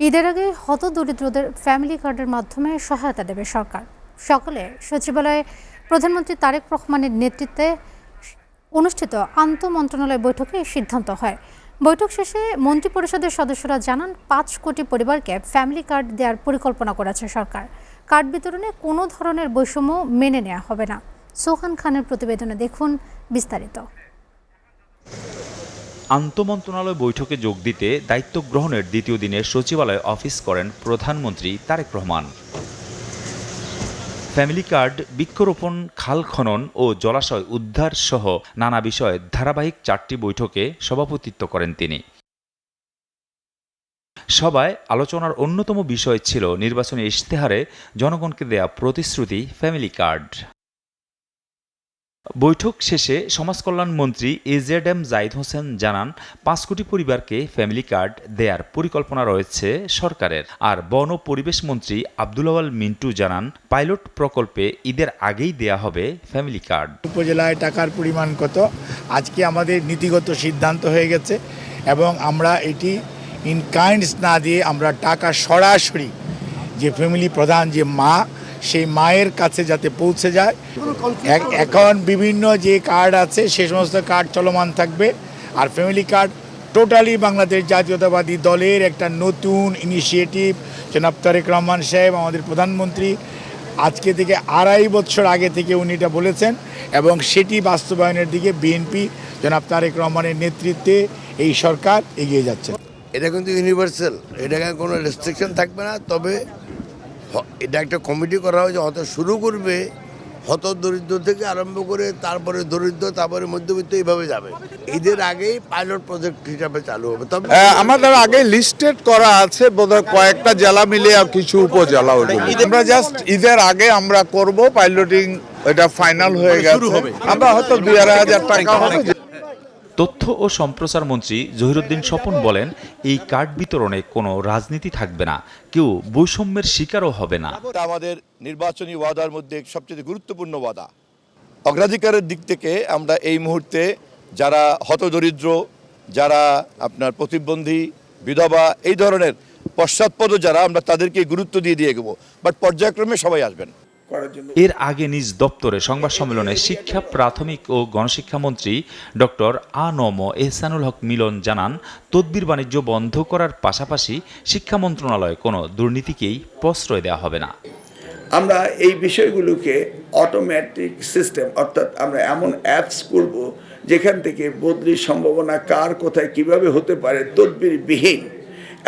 ঈদের আগে হতদরিদ্রদের ফ্যামিলি কার্ডের মাধ্যমে সহায়তা দেবে সরকার। সকালে সচিবালয়ে প্রধানমন্ত্রী তারেক রহমানের নেতৃত্বে অনুষ্ঠিত আন্তঃমন্ত্রণালয় বৈঠকে এই সিদ্ধান্ত হয়। বৈঠক শেষে মন্ত্রিপরিষদের সদস্যরা জানান ৫ কোটি পরিবারকে ফ্যামিলি কার্ড দেওয়ার পরিকল্পনা করেছে সরকার। কার্ড বিতরণে কোনো ধরনের বৈষম্য মেনে নেওয়া হবে না। সোহান খানের প্রতিবেদনে দেখুন বিস্তারিত। আন্তঃমন্ত্রণালয় বৈঠকে যোগ দিতে দায়িত্ব গ্রহণের দ্বিতীয় দিনে সচিবালয়ে অফিস করেন প্রধানমন্ত্রী তারেক রহমান। ফ্যামিলি কার্ড, বৃক্ষরোপণ, খাল খনন ও জলাশয় উদ্ধার সহ নানা বিষয়ে ধারাবাহিক 4টি বৈঠকে সভাপতিত্ব করেন তিনি। সভায় আলোচনার অন্যতম বিষয় ছিল নির্বাচনী ইশতেহারে জনগণকে দেয়া প্রতিশ্রুতি ফ্যামিলি কার্ড। বৈঠক শেষে সমাজকল্যাণ মন্ত্রী এজেডএম জাহিদ হোসেন জানান ৫ কোটি পরিবারকে ফ্যামিলি কার্ড দেয়ার পরিকল্পনা রয়েছে সরকারের। আর বন ও পরিবেশ মন্ত্রী আব্দুল আওয়াল মিন্টু জানান পাইলট প্রকল্পে ঈদের আগেই দেয়া হবে ফ্যামিলি কার্ড। উপজেলায় টাকার পরিমাণ কত আজকে আমাদের নীতিগত সিদ্ধান্ত হয়ে গেছে এবং আমরা এটি ইন কাইন্ডস না দিয়ে আমরা টাকা সরাসরি যে ফ্যামিলি প্রধান যে মা সেই মায়ের কাছে যাতে পৌঁছে যায়। এখন বিভিন্ন যে কার্ড আছে সে সমস্ত কার্ড চলমান থাকবে। আর ফ্যামিলি কার্ড টোটালি বাংলাদেশ জাতীয়তাবাদী দলের একটা নতুন ইনিশিয়েটিভ। জনাব তারেক রহমান সাহেব আমাদের প্রধানমন্ত্রী আজকে থেকে 2.5 বছর আগে থেকে উনি এটা বলেছেন এবং সেটি বাস্তবায়নের দিকে বিএনপি জনাব তারেক রহমানের নেতৃত্বে এই সরকার এগিয়ে যাচ্ছে। এটা কিন্তু ইউনিভার্সাল, এটাকে কোনো রেস্ট্রিকশন থাকবে না। তবে এটা একটা কমিটি করা হয়েছে, হয়তো শুরু করবে হত দরিদ্র থেকে আরম্ভ করে তারপরে দরিদ্র, তারপরে মধ্যবিত্ত, এইভাবে যাবে। ঈদের আগেই পাইলট প্রজেক্ট হিসাবে চালু হবে। তবে আমাদের আগে লিস্টেড করা আছে বোধহয় কয়েকটা জেলা মিলে আর কিছু উপজেলা। আমরা জাস্ট ঈদের আগে আমরা করব পাইলটিং, এটা ফাইনাল হয়ে গেছে। আমরা হয়তো 2,500 টাকা হবে। তথ্য ও সম্প্রচার মন্ত্রী জহিরুদ্দিন স্বপন বলেন এই কার্ড বিতরণে কোনো রাজনীতি থাকবে না, কেউ বৈষম্যের শিকারও হবে না। আমাদের নির্বাচনী ওয়াদার মধ্যে সবচেয়ে গুরুত্বপূর্ণ ওয়াদা। অগ্রাধিকারের দিক থেকে আমরা এই মুহূর্তে যারা হতদরিদ্র, যারা আপনার প্রতিবন্ধী, বিধবা, এই ধরনের পশ্চাৎপদ যারা, আমরা তাদেরকে গুরুত্ব দিয়ে এগোবো। বাট পর্যায়ক্রমে সবাই আসবেন। এর আগে নিজ দপ্তরে সংবাদ সম্মেলনে শিক্ষা, প্রাথমিক ও গণশিক্ষা মন্ত্রী ডক্টর আ.ন.ম এহসানুল হক মিলন জানান তদবির বাণিজ্য বন্ধ করার পাশাপাশি শিক্ষা মন্ত্রণালয়ে কোনো দুর্নীতিকেই প্রশ্রয় দেওয়া হবে না। আমরা এই বিষয়গুলোকে অটোমেটিক সিস্টেম, অর্থাৎ আমরা এমন অ্যাপস করব যেখান থেকে বদলির সম্ভাবনা কার কোথায় কিভাবে হতে পারে তদবির বিহীন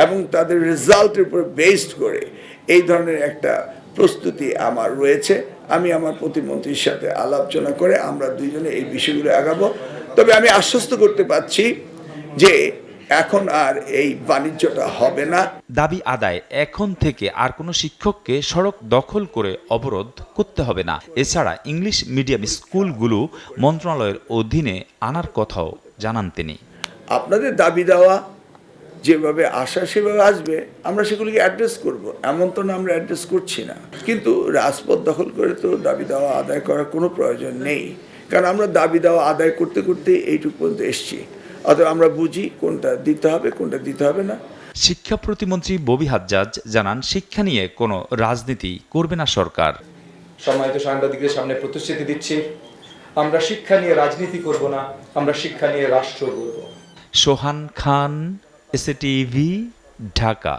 এবং তাদের রেজাল্টের উপর বেসড করে এই ধরনের একটা প্রস্তুতি আমার রয়েছে। আমি আমার প্রতিমন্ত্রীর সাথে আলোচনা করে আমরা দুইজনে এই বিষয়গুলো আগাবো। তবে আমি আশ্বস্ত করতে পারছি যে এখন আর এই বাণিজ্যটা হবে না। দাবি আদায়, এখন থেকে আর কোনো শিক্ষককে সড়ক দখল করে অবরোধ করতে হবে না। এছাড়া ইংলিশ মিডিয়াম স্কুলগুলো মন্ত্রণালয়ের অধীনে আনার কথাও জানান তিনি। আপনাদের দাবি দেওয়া যেভাবে আসা সেভাবে আসবে, আমরা সেগুলিকে অ্যাড্রেস করব। এমন তো না আমরা অ্যাড্রেস করছি না, কিন্তু রাজপথ দখল করে তো দাবি দেওয়া আদায় করার কোনো প্রয়োজন নেই। কারণ আমরা দাবি দেওয়া আদায় করতে করতে এইটুকু পর্যন্ত এসছি। অতএব আমরা বুঝি কোনটা দিতে হবে, কোনটা দিতে হবে না। শিক্ষা প্রতিমন্ত্রী ববি হাজ্জাজ জানান শিক্ষা নিয়ে কোনো রাজনীতি করবে না সরকার। সম্মানিত সাংবাদিকদের সামনে প্রতিশ্রুতি দিচ্ছি, আমরা শিক্ষা নিয়ে রাজনীতি করব না, আমরা শিক্ষা নিয়ে রাষ্ট্র গড়ব। সোহান খান, এসএটিভি, ঢাকা।